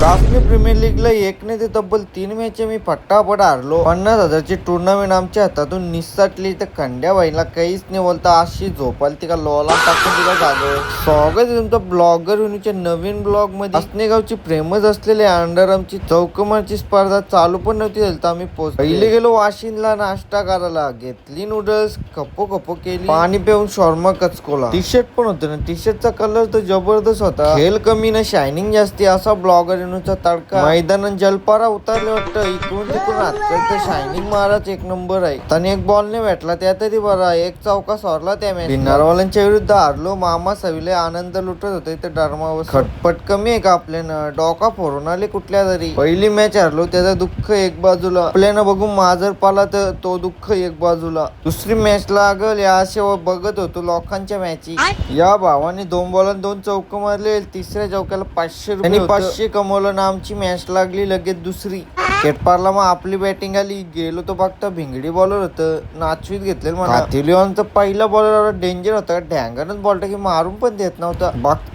कासनी प्रीमियर लीगला एकने ते तब्बल 3 मॅच मी फटाफट हारलो. 50,000ची टुर्नामेंट आमच्या हातातून निसटली. तर खंड्याबाईला काहीच नाही बोलता अशी झोपाल तिका लोला टाकून तिला जागो. स्वागत आहे तुमचं ब्लॉगर युनीच्या नवीन ब्लॉग मध्ये. हसनेगावची प्रेमच असलेले अंडर आमची चौकमारची स्पर्धा चालू पण नव्हती झाली तर आम्ही पहिले गेलो वाशिंदला नाश्ता करायला. घेतली नूडल्स, खप्पो केली, पाणी पिऊन शॉर्मा कचकोला. टी शर्ट पण होतं ना, टी शर्टचा कलर तर जबरदस्त होता. खेळ कमी ना शायनिंग जास्ती असा ब्लॉगर युनीचा तडका. मैदानात जलपारा उतरले वाटतं. इकडून तिकडून आजकाल शायनिंग महाराज एक नंबर आहे. त्याने एक बॉल नाही भेटला त्यातही बरा. एक चौका सोडला त्या मॅच. भिन्नारवाल्यांच्या विरुद्ध हारलो. मामा सविले आनंद लुटत होते ते डरमावर. खटपट कमी आहे का आपल्यानं? डोका फोडून आले कुठल्या तरी. पहिली मॅच हारलो त्याचं दुःख एक बाजूला, आपल्यानं बघून माजर पाला तर तो दुःख एक बाजूला. दुसरी मॅच लागल या आशेवर बघत होतो लोकांच्या मॅची. या भावाने 2 बॉलांना 2 चौक मारले. तिसऱ्या चौक्याला 500 रुपये 500 कमवलं ना. आमची मॅच लागली लगेच दुसरी. केटपारला मग आपली बॅटिंग आली. गेलो तो बघता भिंगडी बॉलर होतं, नाचवीत घेतलेलं मला. पहिला बॉलर डेंजर होता. ढँगानच बॉल टाकी मारून पण देत नव्हता.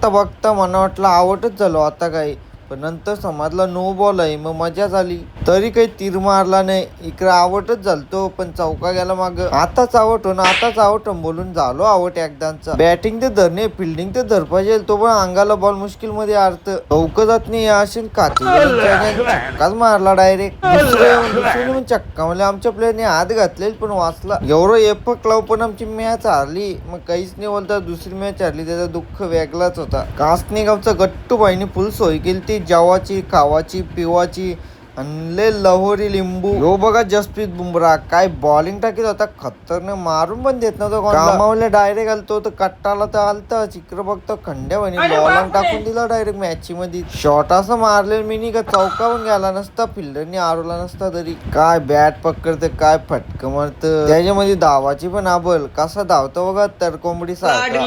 बघता मला वाटलं आवटच झालो आता काय. पण नंतर समजला नो बॉल आहे. मग मजा झाली. तरी काही तीर मारला नाही. इकडे आवटच झालतो पण चौका गेला माग. आताच आवट हो ना, आताच आवट बोलून झालो आवट एकदाचा. बॅटिंग ते धरणे, फिल्डिंग ते धर पाहिजे. तो पण अंगाला बॉल मुश्किल मध्ये अर्थ चौक जात नाही. अशी चक्काच मारला डायरेक्ट. दुसरे चक्का म्हणजे आमच्या प्लेयरने हात घातले पण वाचला. एवढं एफक लाव पण आमची मॅच हारली. मग काहीच नाही बोलता दुसरी मॅच हारली. त्याचा दुःख वेगळाच होता. कासनी गावचा गट्टू बाईने फुल सोय केली ती जेवाची, खावाची, पिवाची. आणले लहोरी लिंबू. यो बघा जसप्रीत बुमराह काय बॉलिंग टाकीत होता. खतरनाक मारून पण देत नव्हता. कामावले डायरेक्ट आलतो तर कट्टाला तर आलता. चित्र बघतो खंड्यावानी बॉलिंग टाकून दिला डायरेक्ट मॅच मध्ये. शॉट असं मारले मी का चौका पण गेला नसता. फिल्डरनी आरवला नसता तरी. काय बॅट पकडते, काय फटकं मारत. त्याच्यामध्ये धावाची पण आबल. कसा धावतो बघा तर कोंबडी सारखा.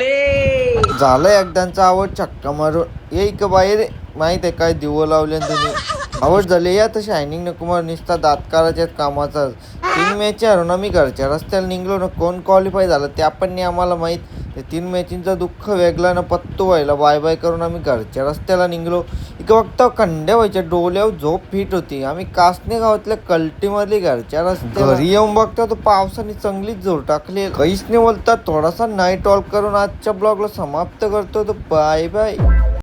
झालं एकदाचा आवड छक्का मारून. ये का बाहेर माहित आहे काय दिवं लावले तुम्ही. आवड झाली या तर शायनिंग न कुमार निसता दात करायच्या कामाचा. 3 मॅच हरून आम्ही घरच्या रस्त्याला निघलो ना. कोण क्वालिफाय झालं ते आपण नाही आम्हाला माहित. 3 मॅचींचा दुःख वेगळा ना पत्तो व्हायला. बाय बाय करून आम्ही घरच्या रस्त्याला निघलो. इकडे बघता खंड्या व्हायच्या डोल्यावर झोप फिट होती. आम्ही कासने गावातल्या कल्टीमधली घरच्या रस्त्याला घरी येऊन बघता तो पावसाने चांगलीच जोर टाकली. काहीच नाही बोलता थोडासा नाईट ऑल करून आजच्या ब्लॉगला समाप्त करतो. तर बाय बाय.